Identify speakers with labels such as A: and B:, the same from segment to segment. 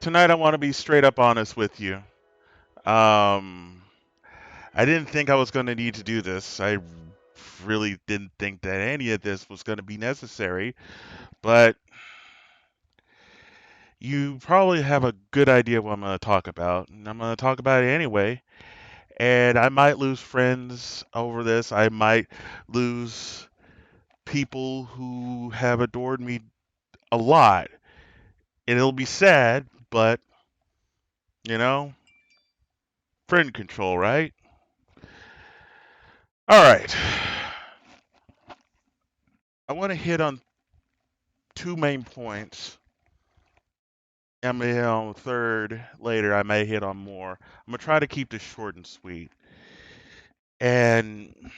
A: Tonight I want to be straight up honest with you. Um, I didn't think I was going to need to do this. I really didn't think that any of this was going to be necessary, but you probably have a good idea what I'm going to talk about, and I'm going to talk about it anyway. And I might lose friends over this. I might lose people who have adored me a lot. And it'll be sad, but, you know, friend control, right? All right. I want to hit on two main points. I'm gonna hit on a third later. I may hit on more. I'm gonna try to keep this short and sweet. And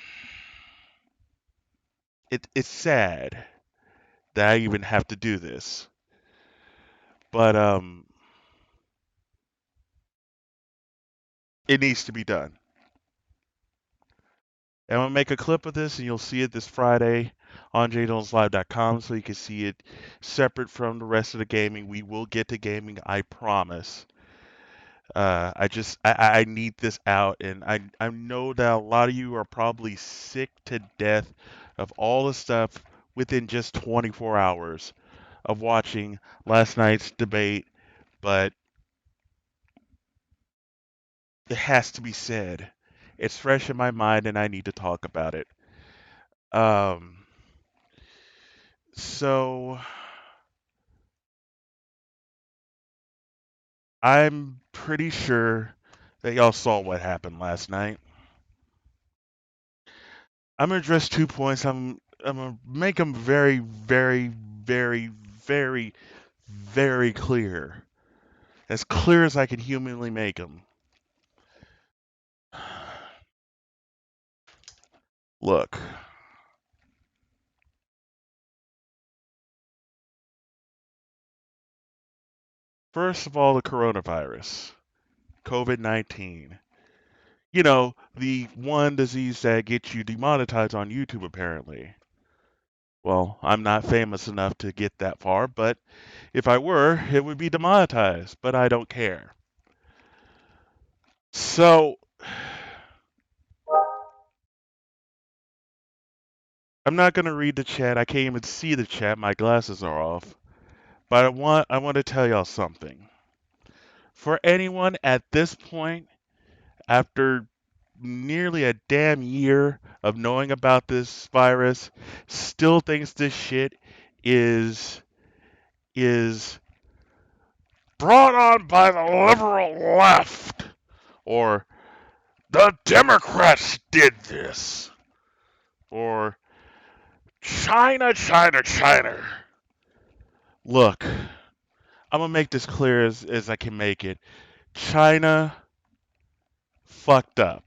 A: it's sad that I even have to do this, but it needs to be done. And I'm gonna make a clip of this, and you'll see it this Friday on jjlunfiltered.com, so you can see it separate from the rest of the gaming. We will get to gaming, I promise. I need this out, and I know that a lot of you are probably sick to death of all the stuff within just 24 hours of watching last night's debate, but it has to be said. It's fresh in my mind, and I need to talk about it. Um, so I'm pretty sure that y'all saw what happened last night. I'm gonna address 2 points. I'm gonna make them very, very, very, very, very clear as I can humanly make them. Look, first of all, the coronavirus, COVID-19. You know, the one disease that gets you demonetized on YouTube, apparently. Well, I'm not famous enough to get that far, but if I were, it would be demonetized, but I don't care. So, I'm not going to read the chat. I can't even see the chat. My glasses are off. But I want to tell y'all something. For anyone at this point, after nearly a damn year of knowing about this virus, still thinks this shit is is brought on by the liberal left, or the Democrats did this, or China, China, China. Look, I'm gonna make this clear as I can make it. China fucked up.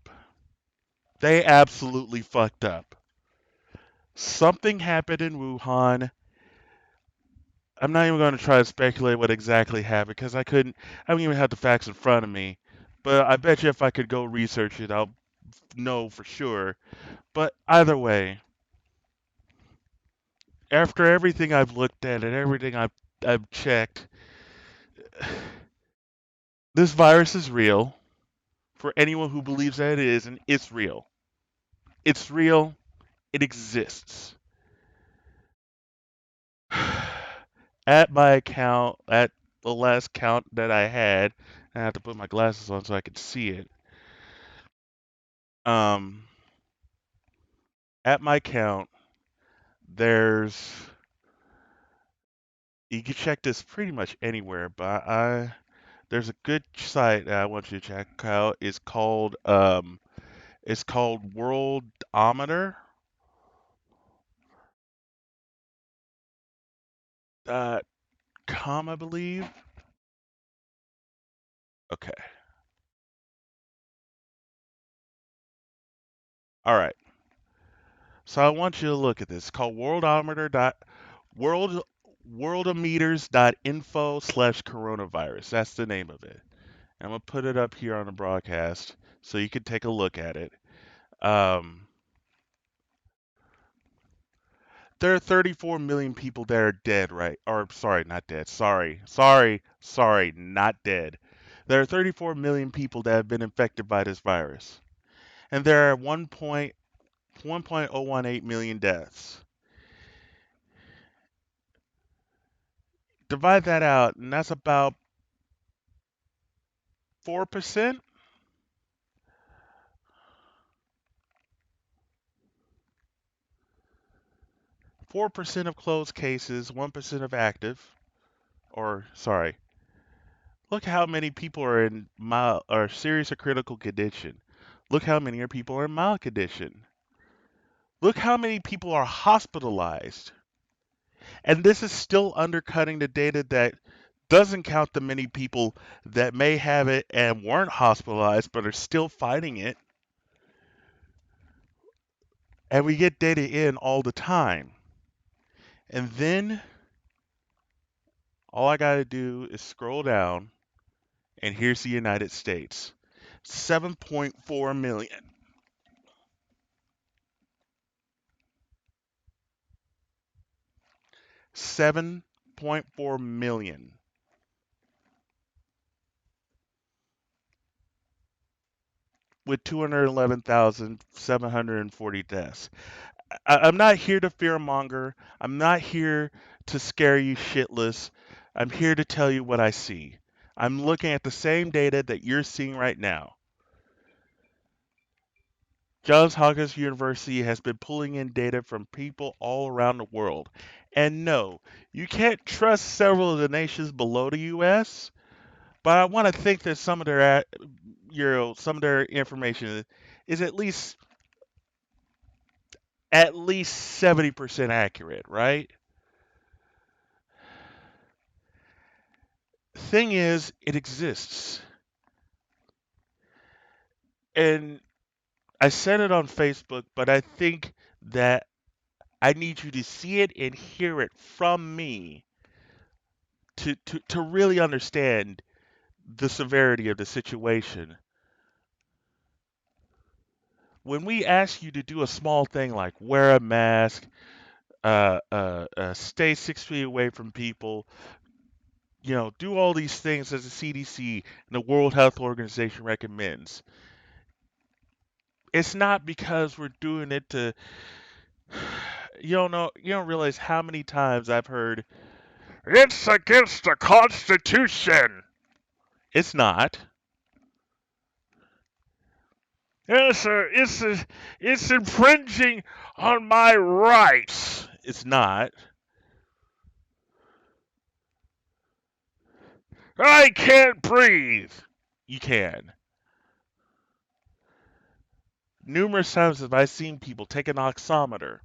A: They absolutely fucked up. Something happened in Wuhan. I'm not even going to try to speculate what exactly happened because I don't even have the facts in front of me. But I bet you if I could go research it, I'll know for sure. But either way, after everything I've looked at and everything I've checked, this virus is real. For anyone who believes that it isn't, it's real. It's real. It exists. At my account, at the last count that I had, I have to put my glasses on so I can see it. Um, at my count, there's you can check this pretty much anywhere, but there's a good site that I want you to check out. It's called Worldometer. Dot com, I believe. Okay. All right. So I want you to look at this. It's called world worldometers.info/coronavirus. That's the name of it. I'm gonna put it up here on the broadcast so you can take a look at it. Um, There are 34 million people that are dead, right? Or sorry, not dead. Sorry, not dead. There are 34 million people that have been infected by this virus, and there are 1.018 million deaths. Divide that out, and that's about 4%. 4% of closed cases, 1% of active. Or sorry, look how many people are in mild or serious or critical condition. Look how many are people are in mild condition. Look how many people are hospitalized. And this is still undercutting the data that doesn't count the many people that may have it and weren't hospitalized but are still fighting it. And we get data in all the time. And then all I got to do is scroll down, and here's the United States, 7.4 million. 7.4 million with 211,740 deaths. I'm not here to fearmonger. I'm not here to scare you shitless. I'm here to tell you what I see. I'm looking at the same data that you're seeing right now. Johns Hopkins University has been pulling in data from people all around the world. And no, you can't trust several of the nations below the US, but I want to think that some of their information is at least 70% accurate, right? Thing is, it exists. And I said it on Facebook, but I think that I need you to see it and hear it from me to really understand the severity of the situation. When we ask you to do a small thing like wear a mask, stay 6 feet away from people, do all these things as the CDC and the World Health Organization recommends. It's not because we're doing it to, you don't realize how many times I've heard, it's against the Constitution. It's not. It's infringing on my rights. It's not. I can't breathe. You can. Numerous times have I seen people take an oximeter,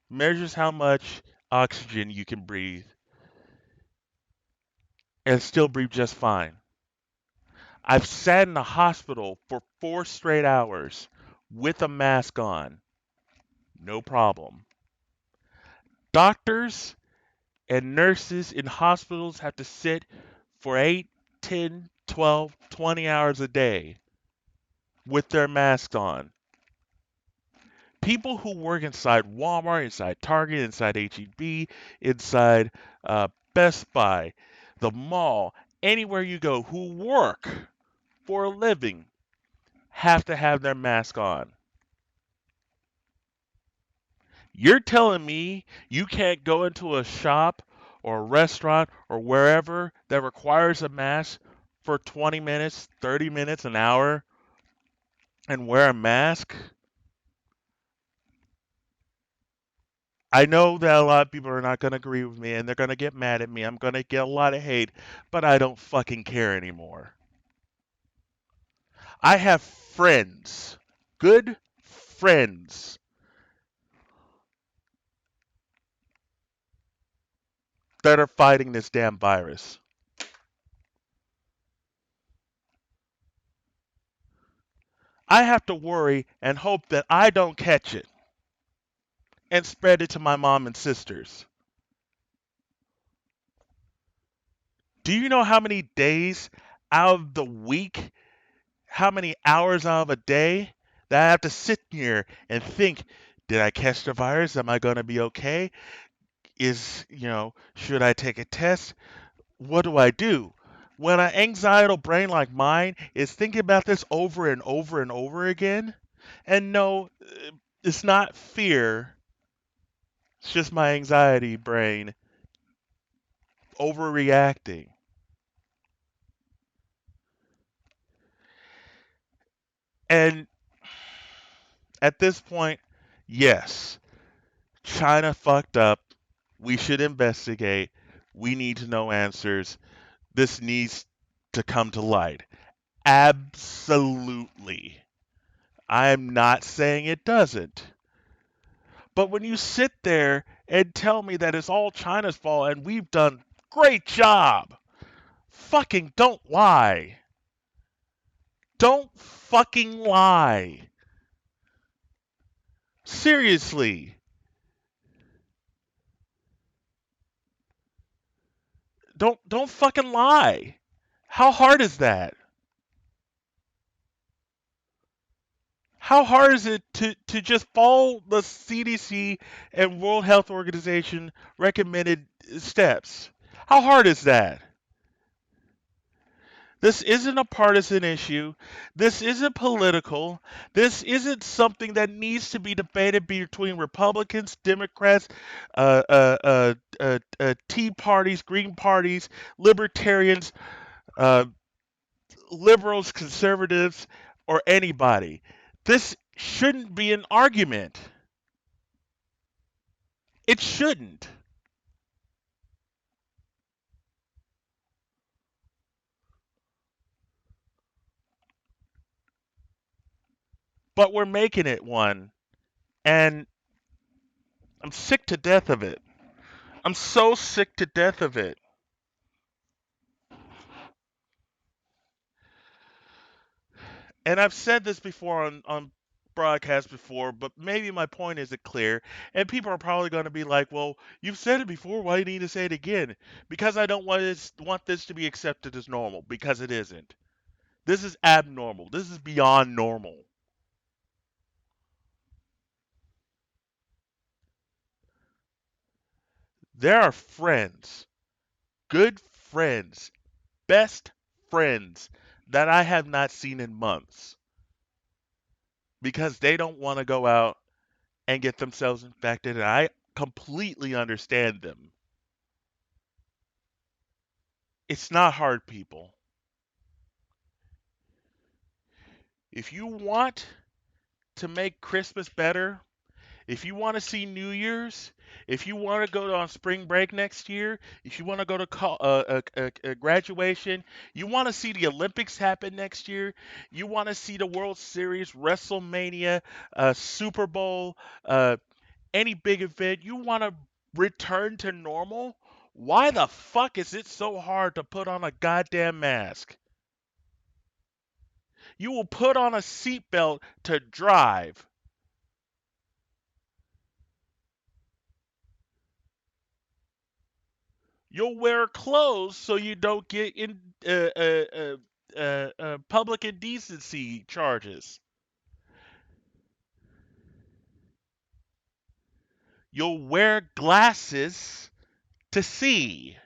A: measures how much oxygen you can breathe, and still breathe just fine. I've sat in the hospital for 4 straight hours with a mask on. No problem. Doctors and nurses in hospitals have to sit for 8, 10, 12, 20 hours a day with their masks on. People who work inside Walmart, inside Target, inside HEB, inside Best Buy, the mall, anywhere you go, who work for a living have to have their mask on. You're telling me you can't go into a shop or a restaurant or wherever that requires a mask for 20 minutes, 30 minutes, an hour and wear a mask? I know that a lot of people are not going to agree with me and they're going to get mad at me. I'm going to get a lot of hate, but I don't fucking care anymore. I have friends, good friends, that are fighting this damn virus. I have to worry and hope that I don't catch it and spread it to my mom and sisters. Do you know how many days out of the week, how many hours out of a day that I have to sit here and think, Did I catch the virus? Am I going to be okay? Should I take a test? What do I do? When an anxietal brain like mine is thinking about this over and over and over again, and no, it's not fear, it's just my anxiety brain overreacting. And at this point, yes, China fucked up. We should investigate. We need to know answers. This needs to come to light. Absolutely. I'm not saying it doesn't. But when you sit there and tell me that it's all China's fault and we've done great job, fucking don't lie. Don't fucking lie. Seriously. Don't fucking lie. How hard is that? How hard is it to just follow the CDC and World Health Organization recommended steps? How hard is that? This isn't a partisan issue. This isn't political. This isn't something that needs to be debated between Republicans, Democrats, Tea parties, Green parties, Libertarians, uh, liberals, conservatives, or anybody. This shouldn't be an argument. It shouldn't. But we're making it one. And I'm sick to death of it. I'm so sick to death of it. And I've said this before on broadcast before, but maybe my point isn't clear. And people are probably going to be like, well, you've said it before. Why do you need to say it again? Because I don't want this to be accepted as normal, because it isn't. This is abnormal. This is beyond normal. There are friends, good friends, best friends that I have not seen in months because they don't want to go out and get themselves infected. And I completely understand them. It's not hard, people. If you want to make Christmas better, if you want to see New Year's, if you want to go on spring break next year, if you want to go to graduation, you want to see the Olympics happen next year, you want to see the World Series, WrestleMania, Super Bowl, uh, any big event, you want to return to normal, why the fuck is it so hard to put on a goddamn mask? You will put on a seatbelt to drive. You'll wear clothes so you don't get in public indecency charges. You'll wear glasses to see.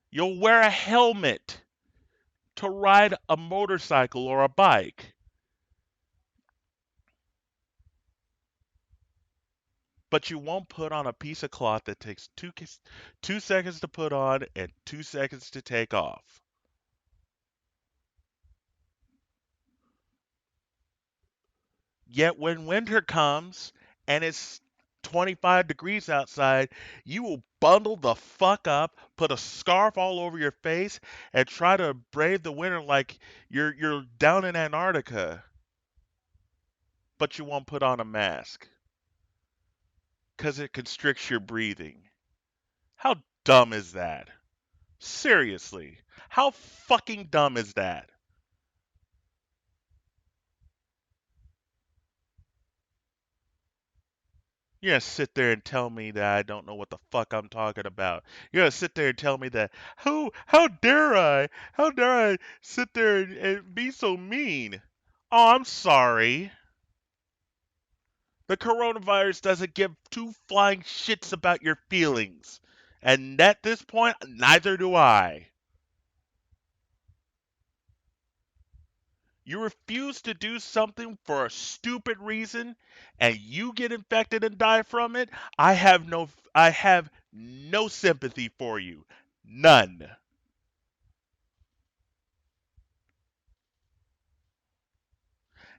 A: You'll wear a helmet to ride a motorcycle or a bike. But you won't put on a piece of cloth that takes 2 seconds to put on and 2 seconds to take off. Yet when winter comes and it's 25 degrees outside, you will bundle the fuck up, put a scarf all over your face, and try to brave the winter like you're down in Antarctica, but you won't put on a mask because it constricts your breathing. How dumb is that? Seriously, how fucking dumb is that? You're gonna sit there and tell me that I don't know what the fuck I'm talking about. You're gonna sit there and tell me that how dare I? How dare I sit there and be so mean? Oh, I'm sorry. The coronavirus doesn't give two flying shits about your feelings. And at this point, neither do I. You refuse to do something for a stupid reason and you get infected and die from it, I have no sympathy for you. None.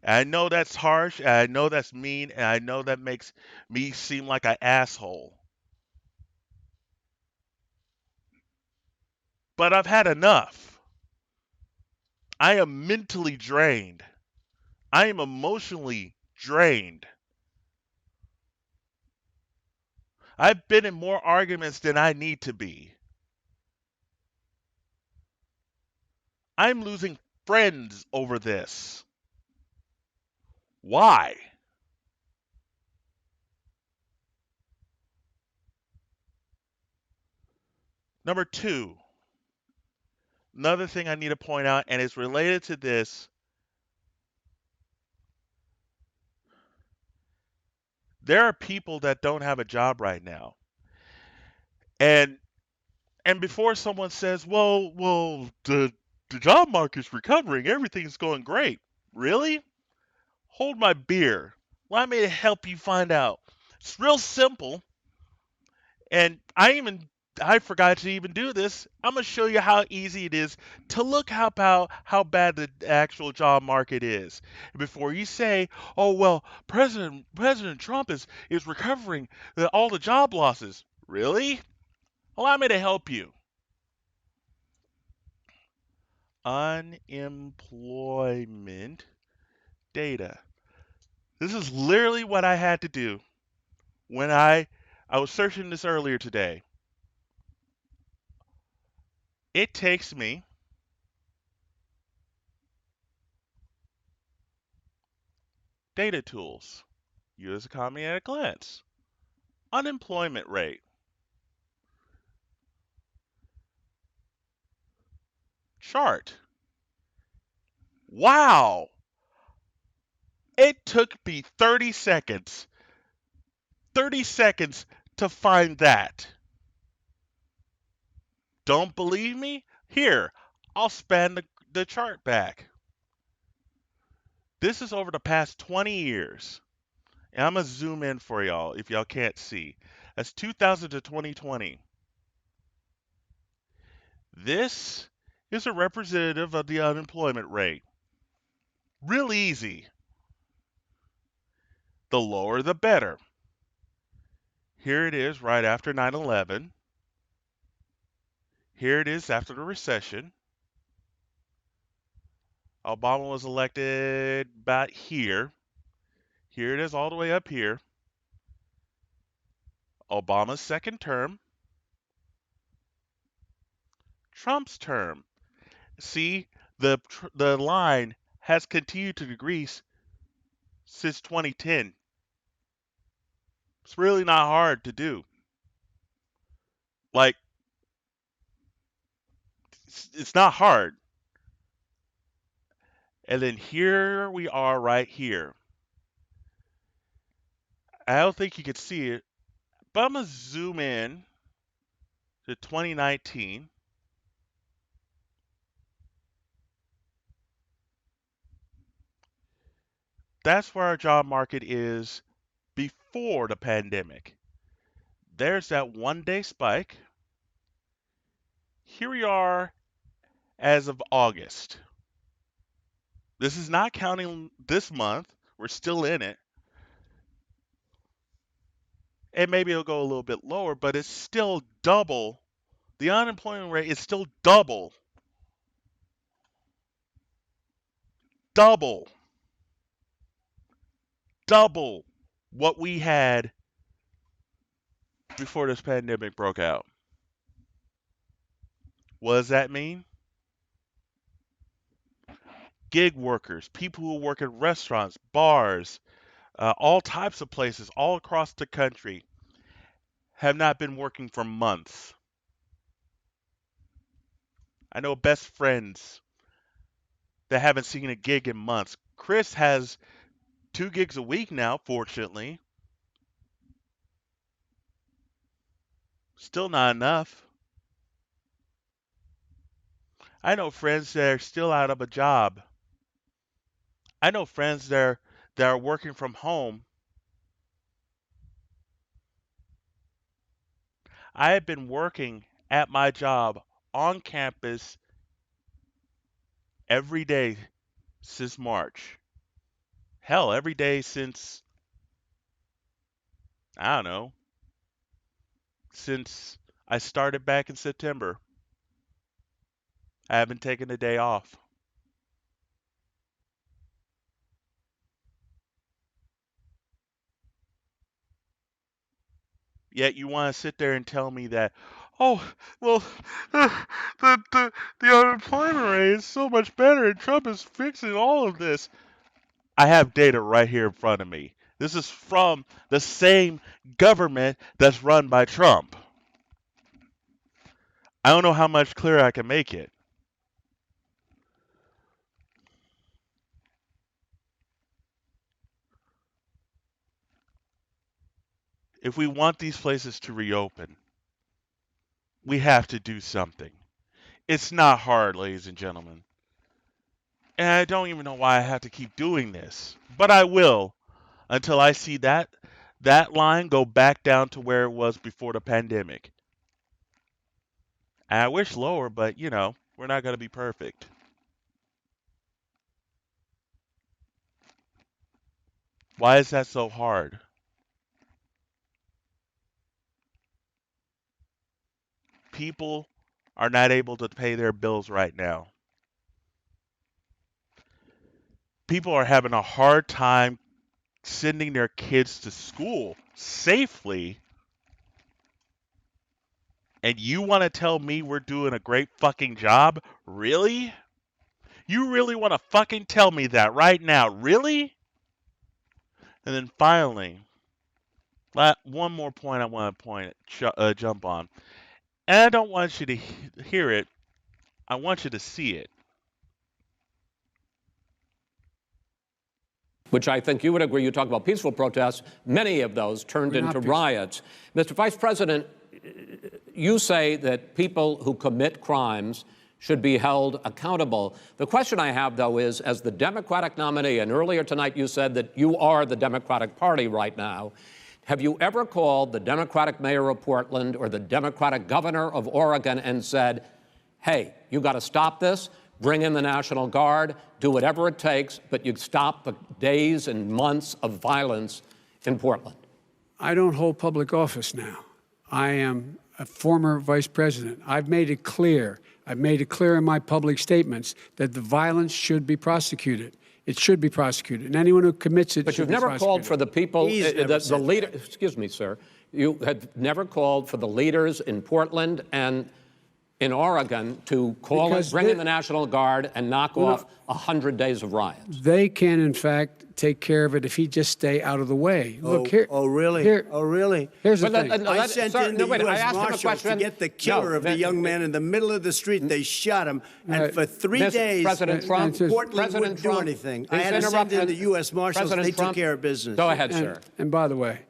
A: And I know that's harsh, and I know that's mean, and I know that makes me seem like an asshole. But I've had enough. I am mentally drained. I am emotionally drained. I've been in more arguments than I need to be. I'm losing friends over this. Why? Number two, another thing I need to point out, and it's related to this. There are people that don't have a job right now. And before someone says, well, the job market's recovering, everything's going great. Really? Hold my beer. Allow me to help you find out. It's real simple. And I forgot to even do this. I'm gonna show you how easy it is to look about how bad the actual job market is. Before you say, "Oh well, President Trump is recovering all the job losses." Really? Allow me to help you. Unemployment data. This is literally what I had to do when I was searching this earlier today. It takes me data tools. U.S. economy at a glance. Unemployment rate. Chart. Wow. It took me 30 seconds. 30 seconds to find that. Don't believe me? Here, I'll span the chart back. This is over the past 20 years. And I'm going to zoom in for y'all if y'all can't see. That's 2000 to 2020. This is a representative of the unemployment rate. Real easy. The lower the better. Here it is right after 9/11. Here it is after the recession. Obama was elected about here. Here it is all the way up here. Obama's second term. Trump's term. See, the line has continued to decrease since 2010. It's really not hard to do. Like, it's not hard. And then here we are right here. I don't think you can see it, but I'm going to zoom in to 2019. That's where our job market is before the pandemic. There's that 1 day spike. Here we are as of August. This is not counting this month. We're still in it. And maybe it'll go a little bit lower, but it's still double. The unemployment rate is still double, double what we had before this pandemic broke out. What does that mean? Gig workers, people who work in restaurants, bars, all types of places all across the country have not been working for months. I know best friends that haven't seen a gig in months. Chris has 2 gigs a week now, fortunately. Still not enough. I know friends that are still out of a job. I know friends that are working from home. I have been working at my job on campus every day since March. Hell, every day since, I don't know, since I started back in September. I haven't taken a day off. Yet you want to sit there and tell me that, oh, well, the, the unemployment rate is so much better and Trump is fixing all of this. I have data right here in front of me. This is from the same government that's run by Trump. I don't know how much clearer I can make it. If we want these places to reopen, we have to do something. It's not hard, ladies and gentlemen. And I don't even know why I have to keep doing this, but I will until I see that line go back down to where it was before the pandemic. And I wish lower, but we're not going to be perfect. Why is that so hard? People are not able to pay their bills right now. People are having a hard time sending their kids to school safely. And you want to tell me we're doing a great fucking job? Really? You really want to fucking tell me that right now? Really? And then finally, one more point I want to jump on. And I don't want you to hear it. I want you to see it.
B: Which I think you would agree, you talk about peaceful protests, many of those turned into riots. Mr. Vice President, you say that people who commit crimes should be held accountable. The question I have, though, is, as the Democratic nominee, and earlier tonight you said that you are the Democratic Party right now, have you ever called the Democratic mayor of Portland or the Democratic governor of Oregon and said, hey, you got to stop this, bring in the National Guard, do whatever it takes, but you stop the days and months of violence in Portland?
C: I don't hold public office now. I am a former vice president. I've made it clear in my public statements that the violence should be prosecuted. It should be prosecuted, and anyone who commits it.
B: But you've never called for the people, the leader. Excuse me, sir. You had never called for the leaders in Portland and in Oregon to bring in the National Guard and knock off 100 days of riots.
C: They can, in fact, take care of it if he just stay out of the way. Look here.
D: Oh, really?
C: Oh,
D: really?
C: Here's the thing.
D: I sent in the U.S. Marshals to get the killer of the young man in the middle of the street. They shot him, and for 3 days,
B: President Trump,
D: Portland wouldn't do anything. I had to send in the U.S. Marshals. They took care of business.
B: Go ahead, sir.
C: And by the way,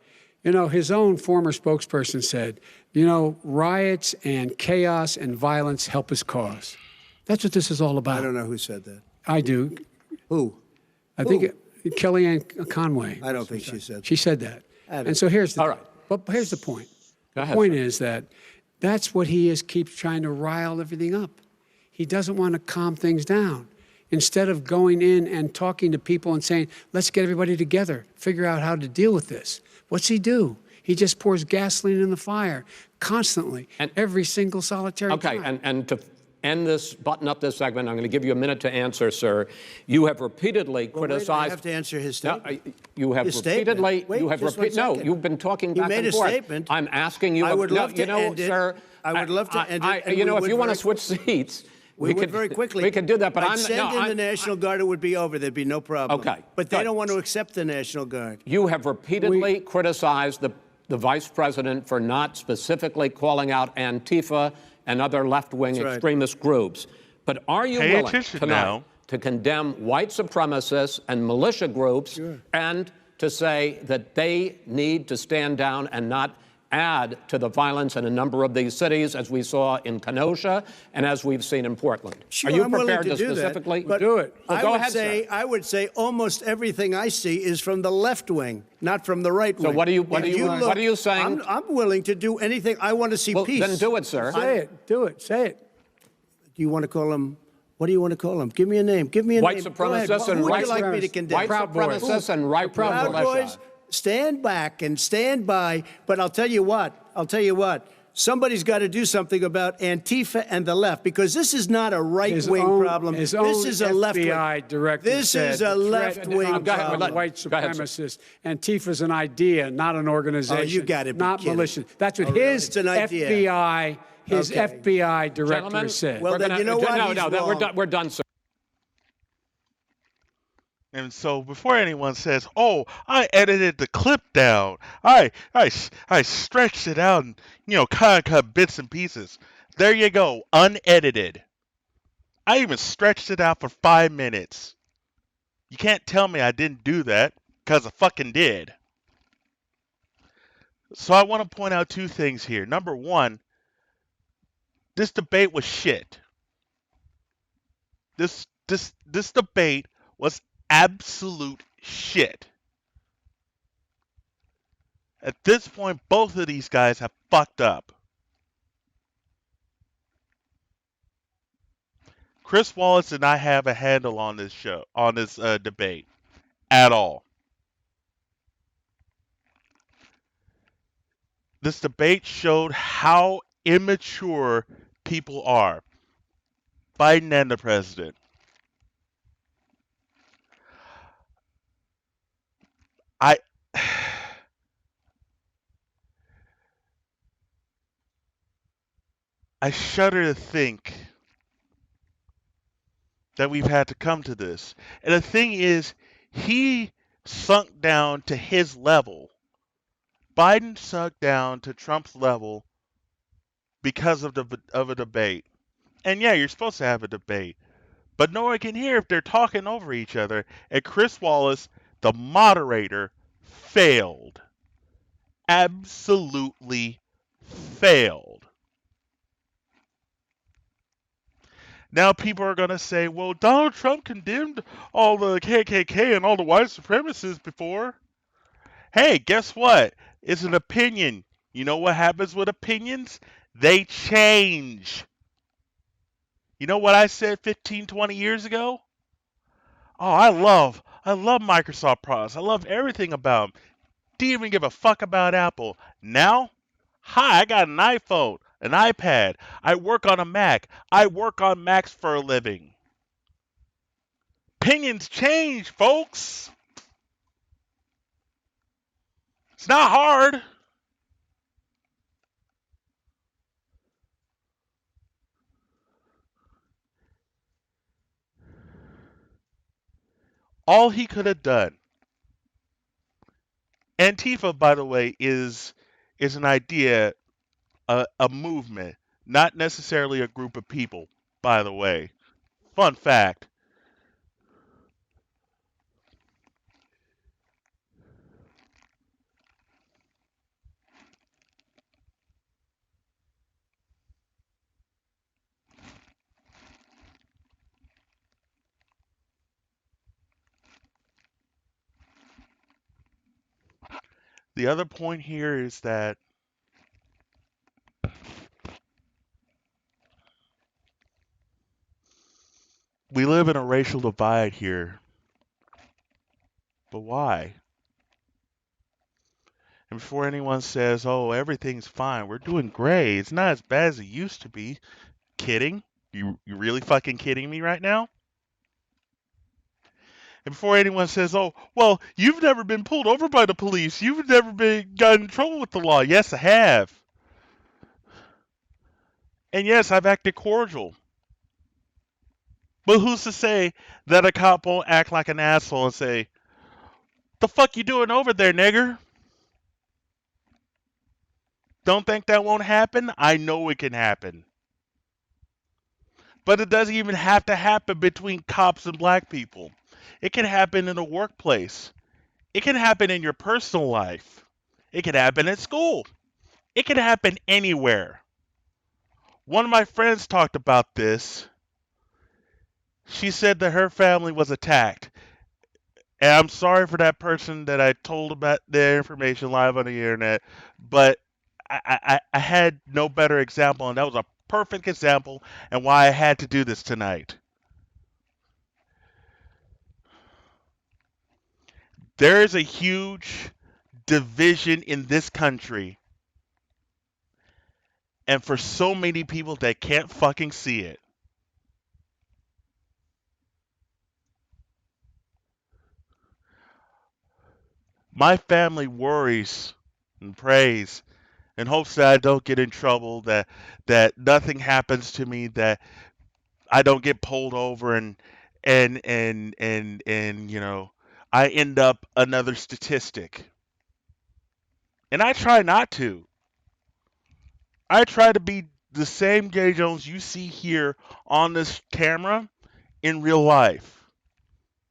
C: his own former spokesperson said, riots and chaos and violence help his cause. That's what this is all about.
D: I don't know who said that.
C: I do.
D: Who?
C: I think Kellyanne Conway.
D: I don't think she said that.
C: She said that. And so here's the
B: all right.
C: But here's the point.
B: Go ahead,
C: the point is that that's what he keeps trying to rile everything up. He doesn't want to calm things down. Instead of going in and talking to people and saying, let's get everybody together, figure out how to deal with this. What's he do? He just pours gasoline in the fire constantly, and every single solitary time.
B: Okay, and to end this, button up this segment, I'm going to give you a minute to answer, sir. You have repeatedly criticized.
D: I have to answer his statement.
B: No, you have repeatedly.
D: Wait,
B: you have
D: no,
B: you've been talking back
D: and forth.
B: You made
D: a statement.
B: I'm asking you.
D: I would love to end it.
B: Sir.
D: I would love to end it.
B: If you want to switch seats.
D: We could very quickly.
B: We could do that, but
D: I'd send in the National Guard, it would be over. There'd be no problem.
B: Okay.
D: But they don't want to accept the National Guard.
B: You have repeatedly criticized the vice president for not specifically calling out Antifa and other left-wing extremist groups. But are you willing tonight to condemn white supremacists and militia groups and to say that they need to stand down and not add to the violence in a number of these cities, as we saw in Kenosha and as we've seen in Portland.
D: Sure,
B: Are you
D: I'm
B: prepared
D: willing to do
B: specifically
D: that, but
C: do it?
B: Well, go ahead, sir.
D: I would say almost everything I see is from the left wing, not from the right wing.
B: So what are you saying?
D: I'm willing to do anything. I want to see peace.
B: Then do it, sir.
C: Say it. Do it. Say it.
D: Do you want to call him? What do you want to call him? Give me a name. Give me a
B: White
D: name.
B: supremacists and
D: Who would
B: white
D: you like me to condemn?
B: White supremacists and right
D: Proud Boys, stand back and stand by. But I'll tell you what. Somebody's got to do something about Antifa and the left, because this is not a right-wing problem. This is a left-wing.
C: FBI director
D: This is a left-wing problem.
C: White supremacist. Antifa's an idea, not an organization.
D: Oh, you got to be
C: not
D: kidding.
C: militia. That's what his
D: It's an idea.
C: FBI director
B: Gentlemen,
C: said.
D: Well, then you know what?
B: We're done, sir.
A: And so before anyone says, "Oh, I edited the clip down. I stretched it out and cut bits and pieces." There you go, unedited. I even stretched it out for 5 minutes. You can't tell me I didn't do that, because I fucking did. So I want to point out 2 things here. Number 1, this debate was shit. This debate was absolute shit. At this point, both of these guys have fucked up. Chris Wallace did not have a handle on this debate at all. This debate showed how immature people are. Biden and the president. I shudder to think that we've had to come to this. And the thing is, he sunk down to his level. Biden sunk down to Trump's level because of a debate. And yeah, you're supposed to have a debate. But no one can hear if they're talking over each other. And Chris Wallace, the moderator, failed. Absolutely failed. Now people are going to say, well, Donald Trump condemned all the KKK and all the white supremacists before. Hey, guess what? It's an opinion. You know what happens with opinions? They change. You know what I said 15, 20 years ago? Oh, I love Microsoft products. I love everything about them. Didn't even give a fuck about Apple. Now, hi, I got an iPhone, an iPad. I work on a Mac. I work on Macs for a living. Opinions change, folks. It's not hard. All he could have done. Antifa, by the way, is an idea, a movement, not necessarily a group of people, by the way. Fun fact. The other point here is that we live in a racial divide here. But why? And before anyone says, oh, everything's fine, we're doing great, it's not as bad as it used to be. Kidding? You really fucking kidding me right now? And before anyone says, oh, well, you've never been pulled over by the police. You've never got in trouble with the law. Yes, I have. And yes, I've acted cordial. But who's to say that a cop won't act like an asshole and say, the fuck you doing over there, nigger? Don't think that won't happen? I know it can happen. But it doesn't even have to happen between cops and black people. It can happen in the workplace. It can happen in your personal life. It can happen at school. It can happen anywhere. One of my friends talked about this. She said that her family was attacked. And I'm sorry for that person that I told about their information live on the internet, but I had no better example, and that was a perfect example and why I had to do this tonight. There is a huge division in this country, and for so many people that can't fucking see it. My family worries and prays and hopes that I don't get in trouble, that nothing happens to me, that I don't get pulled over and I end up another statistic. And I try not to. I try to be the same Gay Jones you see here on this camera in real life.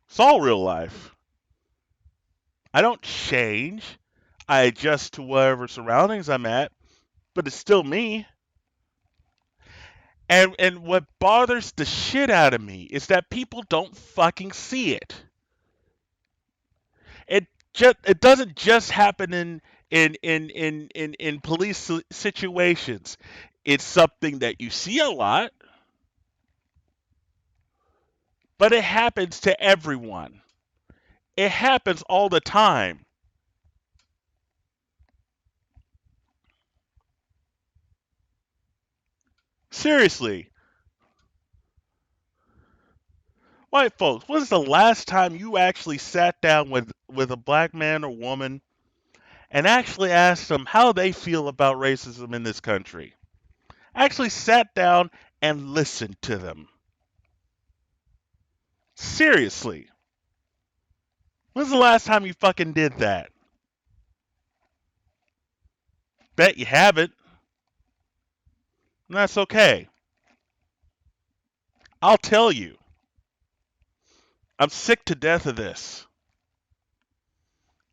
A: It's all real life. I don't change. I adjust to whatever surroundings I'm at, but it's still me. And what bothers the shit out of me is that people don't fucking see it. It doesn't just happen in police situations. It's something that you see a lot, but it happens to everyone. It happens all the time. Seriously. White folks, when was the last time you actually sat down with a black man or woman and actually asked them how they feel about racism in this country? Actually sat down and listened to them. Seriously. When's the last time you fucking did that? Bet you haven't. And that's okay. I'll tell you. I'm sick to death of this.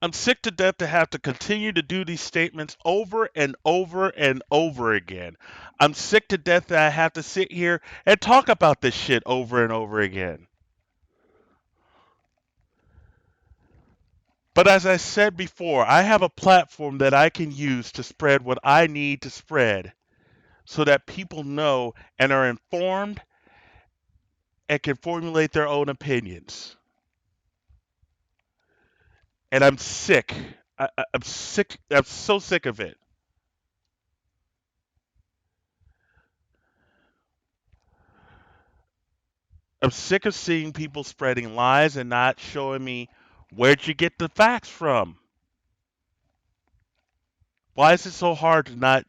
A: I'm sick to death to have to continue to do these statements over and over and over again. I'm sick to death that I have to sit here and talk about this shit over and over again. But as I said before, I have a platform that I can use to spread what I need to spread so that people know and are informed and can formulate their own opinions. And I'm sick. I'm sick. I'm so sick of it. I'm sick of seeing people spreading lies and not showing me where'd you get the facts from. Why is it so hard to not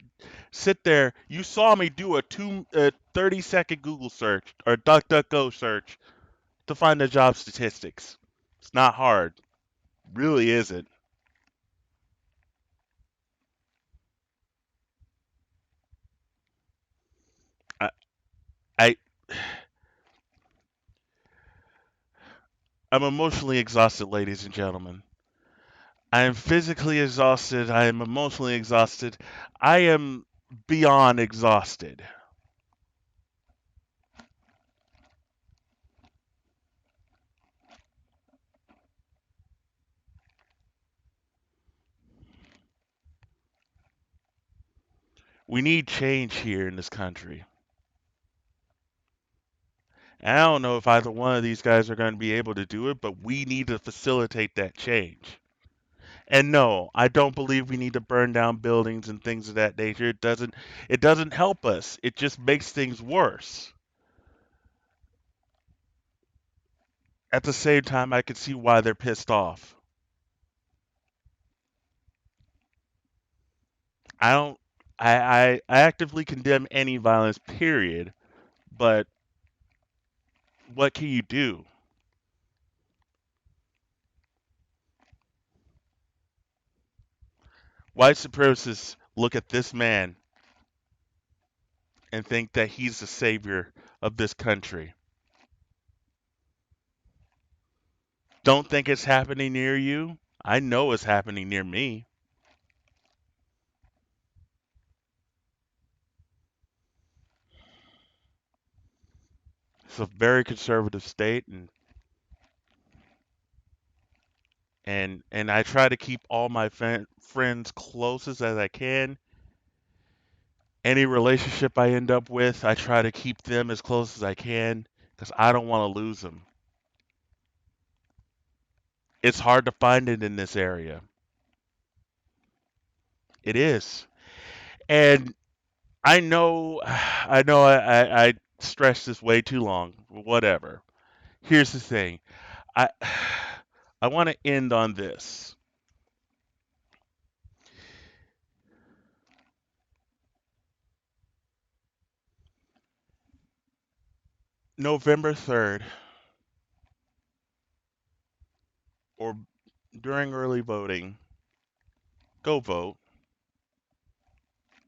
A: sit there? You saw me do a 30-second Google search or DuckDuckGo search to find the job statistics. It's not hard. Really isn't. I, I I'm emotionally exhausted, ladies and gentlemen. I am physically exhausted. I am emotionally exhausted. I am beyond exhausted. We need change here in this country. And I don't know if either one of these guys are going to be able to do it, but we need to facilitate that change. And no, I don't believe we need to burn down buildings and things of that nature. It doesn't help us. It just makes things worse. At the same time, I can see why they're pissed off. I don't I actively condemn any violence, period, but what can you do? White supremacists look at this man and think that he's the savior of this country. Don't think it's happening near you. I know it's happening near me. It's a very conservative state, and I try to keep all my friends closest as I can. Any relationship I end up with, I try to keep them as close as I can because I don't want to lose them. It's hard to find it in this area. It is. And I stressed this way too long. Whatever. Here's the thing. I I want to end on this. November 3rd, or during early voting, go vote.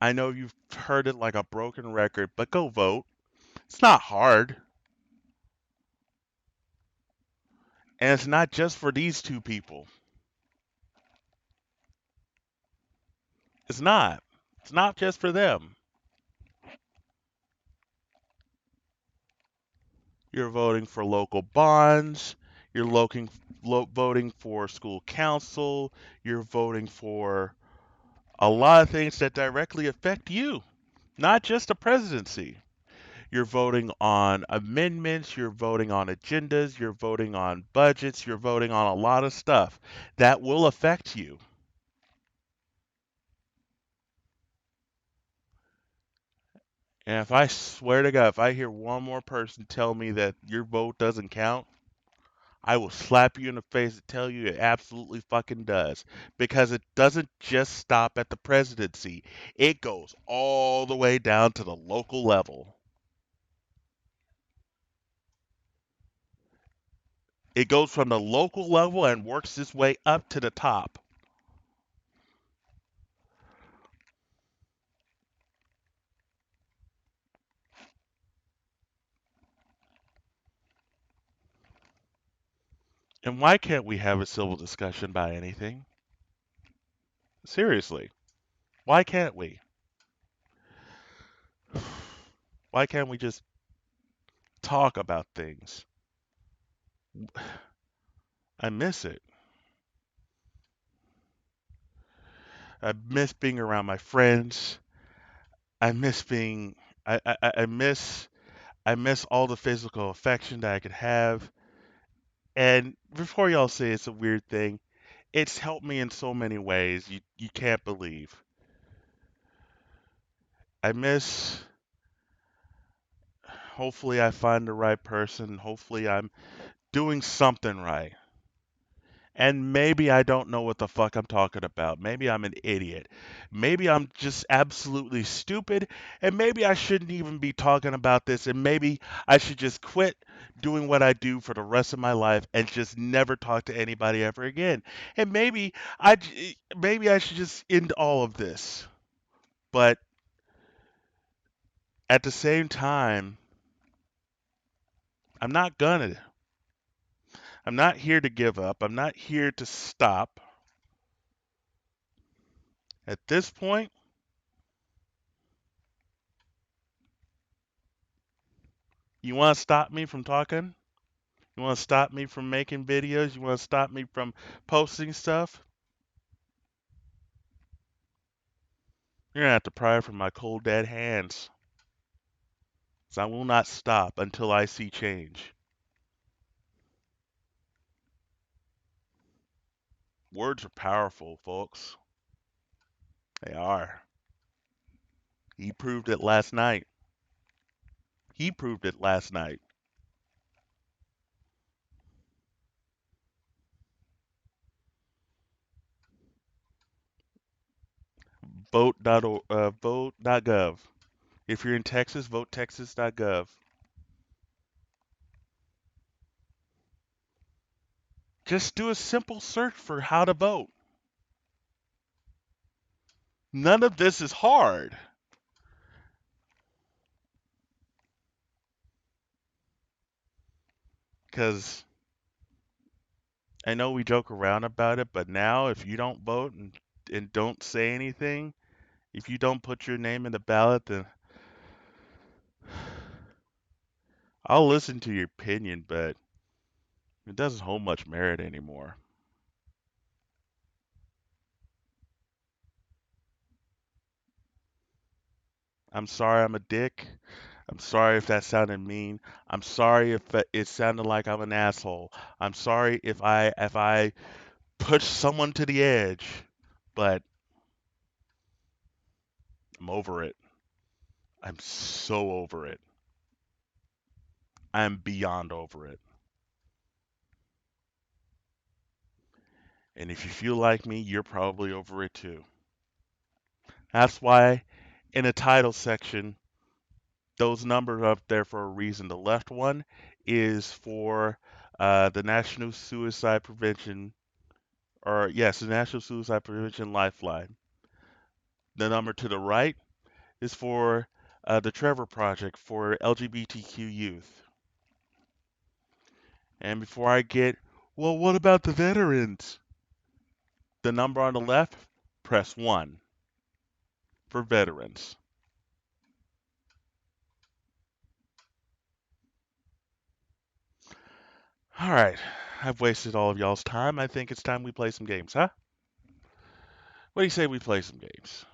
A: I know you've heard it like a broken record, but go vote. It's not hard. And it's not just for these two people. It's not. It's not just for them. You're voting for local bonds. You're voting for school council. You're voting for a lot of things that directly affect you, not just the presidency. You're voting on amendments. You're voting on agendas. You're voting on budgets. You're voting on a lot of stuff that will affect you. And if I swear to God, if I hear one more person tell me that your vote doesn't count, I will slap you in the face and tell you it absolutely fucking does. Because it doesn't just stop at the presidency, it goes all the way down to the local level. It goes from the local level and works its way up to the top. And why can't we have a civil discussion about anything? Seriously, why can't we? Why can't we just talk about things? I miss it. I miss being around my friends. I miss being. I miss all the physical affection that I could have. And before y'all say it's a weird thing, it's helped me in so many ways you can't believe. I miss. Hopefully, I find the right person. Hopefully, I'm doing something right. And maybe I don't know what the fuck I'm talking about. Maybe I'm an idiot. Maybe I'm just absolutely stupid. And maybe I shouldn't even be talking about this. And maybe I should just quit doing what I do for the rest of my life and just never talk to anybody ever again. And maybe I should just end all of this. But at the same time, I'm not gonna. I'm not here to give up. I'm not here to stop. At this point, you want to stop me from talking? You want to stop me from making videos? You want to stop me from posting stuff? You're going to have to pry from my cold dead hands. 'Cause I will not stop until I see change. Words are powerful, folks. They are. He proved it last night. He proved it last night. Vote.gov. If you're in Texas, vote texas.gov. Just do a simple search for how to vote. None of this is hard. Because I know we joke around about it, but now if you don't vote and don't say anything, if you don't put your name in the ballot, then I'll listen to your opinion, but it doesn't hold much merit anymore. I'm sorry I'm a dick. I'm sorry if that sounded mean. I'm sorry if it sounded like I'm an asshole. I'm sorry if I push someone to the edge, but I'm over it. I'm so over it. I'm beyond over it. And if you feel like me, you're probably over it too. That's why in the title section, those numbers up there for a reason. The left one is for the National Suicide Prevention, or yes, the National Suicide Prevention Lifeline. The number to the right is for the Trevor Project for LGBTQ youth. And before I get, well, what about the veterans? The number on the left, press 1 for veterans. All right, I've wasted all of y'all's time. I think it's time we play some games, huh? What do you say we play some games?